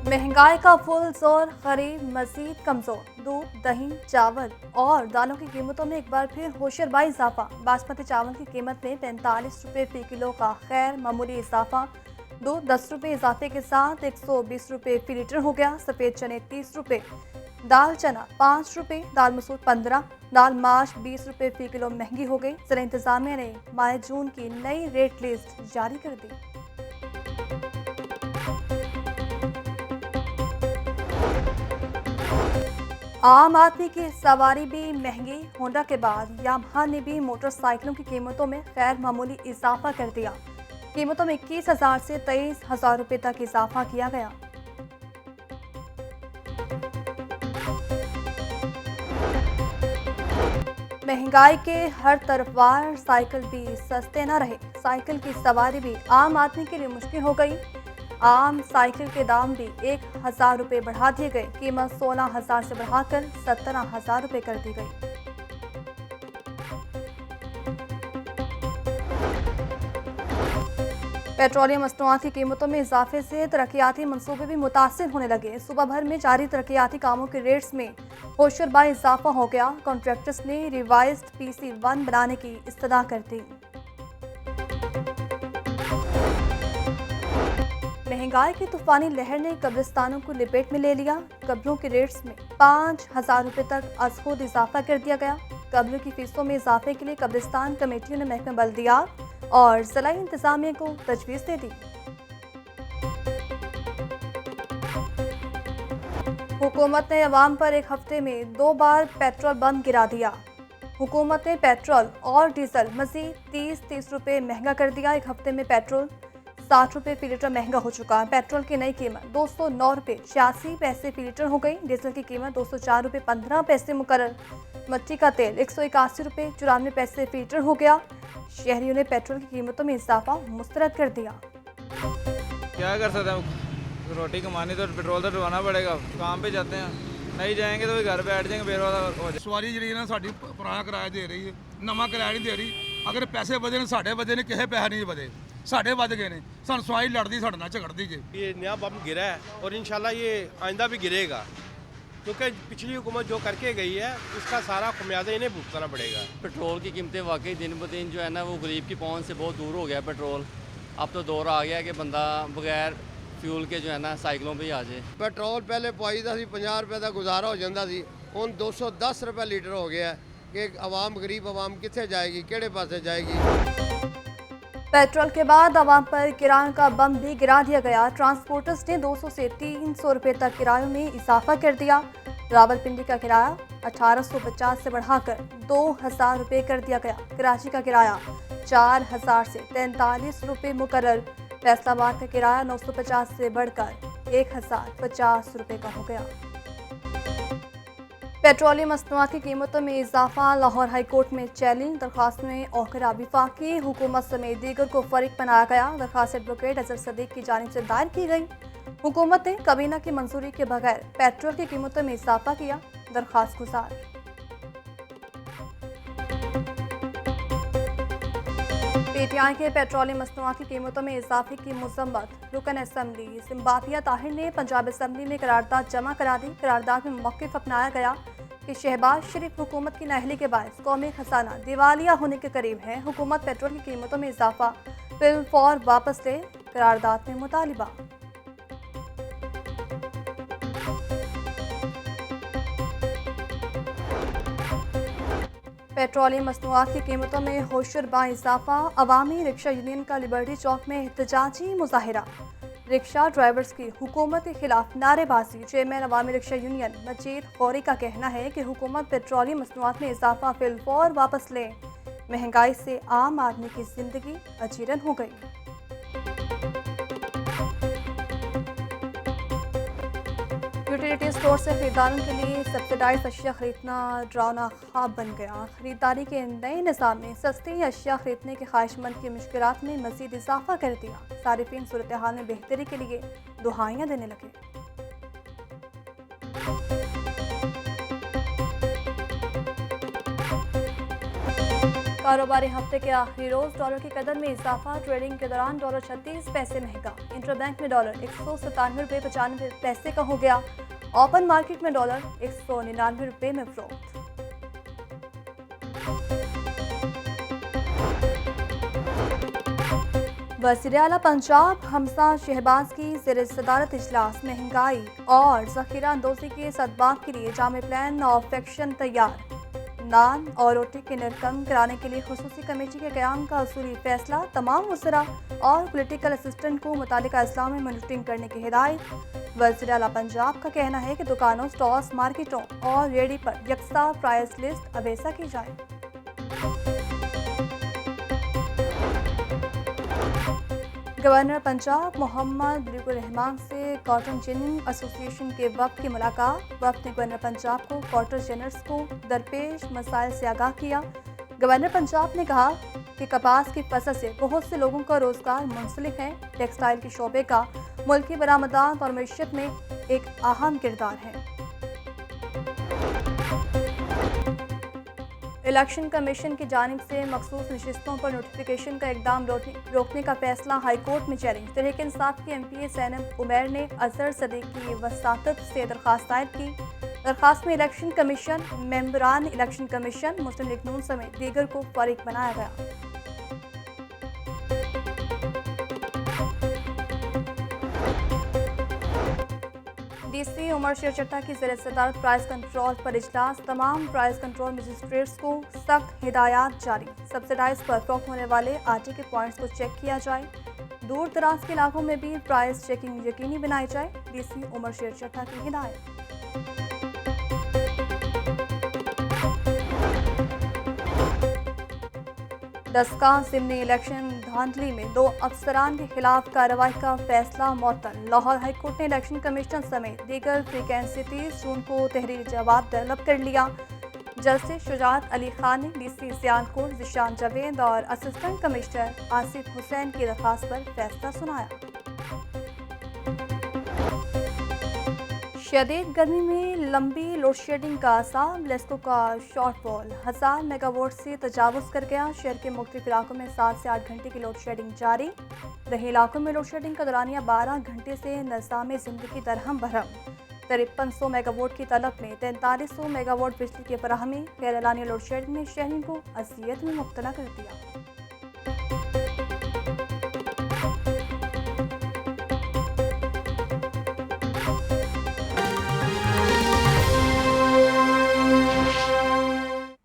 महंगाई का फुल जोर, खरीद मजीद कमजोर। दूध, दही, चावल और दालों की कीमतों में एक बार फिर होशियार इजाफा। बासमती चावल की कीमत में 45 रुपये फी किलो का गैर मामूली इजाफा। दूध 10 रुपये इजाफे के साथ 120 रुपये फी लीटर हो गया। सफ़ेद चने 30 रुपये, दाल चना 5 रुपये, दाल मसूर 15, दाल माश 20 रुपये फी किलो महंगी हो गई। जिला इंतजामिया ने माह जून की नई रेट लिस्ट जारी कर दी। आम आदमी की सवारी भी महंगी। होंडा के बाद यामाहा ने भी मोटरसाइकिलों की कीमतों में गैर मामूली इजाफा कर दिया। कीमतों में 21,000 से 23,000 रुपये तक इजाफा किया गया। महंगाई के हर तरफ वार, साइकिल भी सस्ते न रहे। साइकिल की सवारी भी आम आदमी के लिए मुश्किल हो गई। आम साइकिल के दाम भी 1,000 रुपये बढ़ा दिए गए। कीमत 16,000 से बढ़ाकर 17,000 रुपये कर दी गई। पेट्रोलियम मसनूआत की कीमतों में इजाफे से तरक्याती मंसूबे भी मुतासिर होने लगे। सूबा भर में जारी तरक्याती कामों के रेट्स में होशियार इजाफा हो गया। कॉन्ट्रैक्टर्स ने रिवाइज्ड PC1 बनाने की इस्तदा कर दी। महंगाई की तूफानी लहर ने कब्रिस्तानों को लिपेट में ले लिया। कब्रों के रेट्स में 5,000 रुपये तक अज खुद इजाफा कर दिया गया। कब्र की फीसों में इजाफे के लिए कब्रिस्तान कमेटियों ने महकमा बल्दियात और जिला इंतजामिया को तजवीज़ दे दी। हुकूमत ने अवाम पर एक हफ्ते में 2 बार पेट्रोल बम गिरा दिया। हुकूमत ने पेट्रोल और डीजल मजीद 30 रुपये महंगा कर दिया। एक हफ्ते में पेट्रोल 60 रुपये फी लीटर महंगा हो चुका है। पेट्रोल की नई कीमत 209 रुपये 86 पैसे फी लीटर हो गई। डीजल की कीमत 204 रुपये 15 पैसे मुकर्रर। मट्टी का तेल 181 रुपये 94 पैसे फी लीटर हो गया। शहरियों ने पेट्रोल की कीमतों में इजाफा मुस्तरद कर दिया। क्या कर सकते हैं, रोटी कमानी तो पेट्रोल तो डलवाना पड़ेगा। काम पे जाते हैं, नहीं जाएंगे तो घर बैठ जाएंगे, बेरोजगार हो जाए। सवारी जी ना साड़ी पुराना किराया दे रही है, नवा किराया नहीं दे रही। अगर पैसे बजे ने साढ़े बजे ने किसे पैसे नहीं बजे, साढ़े बज गए ने। सन सवाई लड़ती साढ़े नाल झगड़ती जी। ये नया बम गिरा है और इंशाल्लाह ये आइंदा भी गिरेगा, क्योंकि पिछली हुकूमत जो करके गई है उसका सारा खमियाजा इन्हें भुगतना पड़ेगा। पेट्रोल की कीमतें वाकई दिन ब दिन जो है ना वो गरीब की पहुंच से बहुत दूर हो गया पेट्रोल। अब तो दौर आ गया कि बंदा बगैर फ्यूल के जो है ना साइकिलों पे ही आ जाए। पेट्रोल पहले पहुँचता सी 50 रुपये का गुजारा हो जाता सी, हुण 210 रुपये लीटर हो गया कि आवाम गरीब आवाम कित्थे जाएगी, किहड़े पासे जाएगी। पेट्रोल के बाद आवाम पर किराए का बम भी गिरा दिया गया। ट्रांसपोर्टर्स ने 200 से 300 रुपये तक किरायों में इजाफा कर दिया। रावलपिंडी का किराया 1850 से बढ़ाकर 2,000 रुपये कर दिया गया। कराची का किराया 4,000 से 43 रुपये मुकर्रर। फैसलाबाद का किराया 950 से बढ़कर 1,050 रुपये का हो गया। पेट्रोलियम मसनूआत की कीमतों में इजाफा लाहौर हाई कोर्ट में चैलेंज। दरख्वास्त में औकरा वफाकी हुकूमत समेत दीगर को फरीक बनाया गया। दरख्वास्त एडवोकेट अजहर सदीक की जानिब से दायर की गई। हुकूमत ने कबीना की मंजूरी के बगैर पेट्रोल की कीमतों में इजाफा किया। दरख्वास्त गुजार PTI के पेट्रोलियम मसनूआत की कीमतों में इजाफे की मजम्मत। रुकन असम्बली सिम्बातिया ताहिर ने पंजाब असम्बली में करारदाद जमा करा दी। करारदाद में मौक़िफ़ अपनाया गया कि शहबाज शरीफ हुकूमत की नाअहली के बायस कौमी खजाना दिवालिया होने के करीब है। हुकूमत पेट्रोल की कीमतों में इजाफा फिलफौर वापस ले, करारदाद में मुतालिबा। पेट्रोलियम मसनूआत की कीमतों में होशियार इजाफा। अवामी रिक्शा यूनियन का लिबर्टी चौक में एहतजाजी मुजाहिरा। रिक्शा ड्राइवर्स की हुकूमत के खिलाफ नारेबाजी। चेयरमैन अवामी रिक्शा यूनियन मजीद खौरी का कहना है कि हुकूमत पेट्रोलियम मसनूआत में इजाफा फिलफौर वापस ले। महंगाई से आम आदमी की जिंदगी अजीरन हो गई। यूटिलिटी स्टोर से खरीदारों के लिए सब्सिडाइज अशिया खरीदना डरावना ख्वाब बन गया। खरीदारी के नए निज़ाम में सस्ती अशिया खरीदने के ख्वाहिशमंद की मुश्किलात में मज़ीद इजाफा कर दिया। सारिफीन सूरत हाल में बेहतरी के लिए दुहाइयाँ देने लगे। कारोबारी हफ्ते के आखिरी रोज डॉलर की कदर में इजाफा। ट्रेडिंग के दौरान डॉलर 36 पैसे महंगा। इंटरबैंक में डॉलर 197.95 का हो गया। ओपन मार्केट में डॉलर 199 में फरोख्त। वज़ीर-ए-आला पंजाब हमजा शहबाज की ज़ेर सदारत इजलास। महंगाई और ज़ख़ीरा अंदोज़ी के सदबाब के लिए जामे प्लान ऑफ एक्शन तैयार। नान और रोटी के नर्ख कम कराने के लिए खुसूसी कमेटी के क़याम का उसूली फैसला। तमाम वज़रा और पॉलिटिकल असिस्टेंट को मुतालिका अजला में मॉनिटरिंग करने की हिदायत। वज़ीर-ए-आला पंजाब का कहना है कि दुकानों, स्टॉल्स, मार्केटों और रेहड़ी पर यकसा प्राइस लिस्ट अवेसा की जाए। गवर्नर पंजाब मोहम्मद बलीगुर रहमान से कॉटन जिनिंग एसोसिएशन के वफ़द की मुलाकात। वफ़द ने गवर्नर पंजाब को कॉटन जिनर्स को दरपेश मसाइल से आगाह किया। गवर्नर पंजाब ने कहा कि कपास की फसल से बहुत से लोगों का रोजगार मुंसलिक है। टेक्सटाइल के शोबे का मुल्की बरामदात और मईशत में एक अहम किरदार है। इलेक्शन कमीशन की जानिब से मखसूस नशिस्तों पर नोटिफिकेशन का इकदाम रोकने का फैसला हाई कोर्ट में चैलेंज। तहरीक इंसाफ के MP सैनब उमैर ने अजहर सदीक की वसातत से दरख्वास्त दायर की। दरख्वास्त में इलेक्शन कमीशन, मेंबरान इलेक्शन कमीशन, मुस्लिम लीग नून समेत दीगर को फारिग बनाया गया। DC उमर शेर चट्टा की ज़ेर सदारत प्राइस कंट्रोल पर इजलास। तमाम प्राइस कंट्रोल मजिस्ट्रेट्स को सख्त हिदायत जारी। सब्सिडाइज पर फरोख्त होने वाले आटे के पॉइंट्स को चेक किया जाए। दूर दराज के इलाकों में भी प्राइस चेकिंग यकीनी बनाई जाए। DC उमर शेर चट्टा की हिदायत। डस्का ज़िमनी इलेक्शन धांधली में 2 अफसरान के खिलाफ कार्रवाई का फैसला मुअत्तल। लाहौर हाई कोर्ट ने इलेक्शन कमीशन समेत दीगर फ्रीक्वेंसी 30 जून को तहरीरी जवाब तलब कर लिया। जस्टिस शुजात अली खान ने DC सियालकोट ज़िशान जावेद और असिस्टेंट कमिश्नर आसिफ हुसैन की दरख्वास्त पर फैसला सुनाया। शदीद गर्मी में लंबी लोड शेडिंग का आसार। लेस्को का शॉर्टफॉल 1000 मेगावाट से तजावुज़ कर गया। शहर के मुख्तलिफ इलाकों में 7 से 8 घंटे की लोड शेडिंग जारी। दही इलाकों में लोड शेडिंग का दौरानिया 12 घंटे से निज़ाम ज़िंदगी दरहम बरहम। 5300 मेगावाट की तलब में 4300 मेगावाट बिजली की फराहमी। गैर एलानिया लोड शेडिंग ने शहरियों को अज़ियत में मुब्तला कर दिया।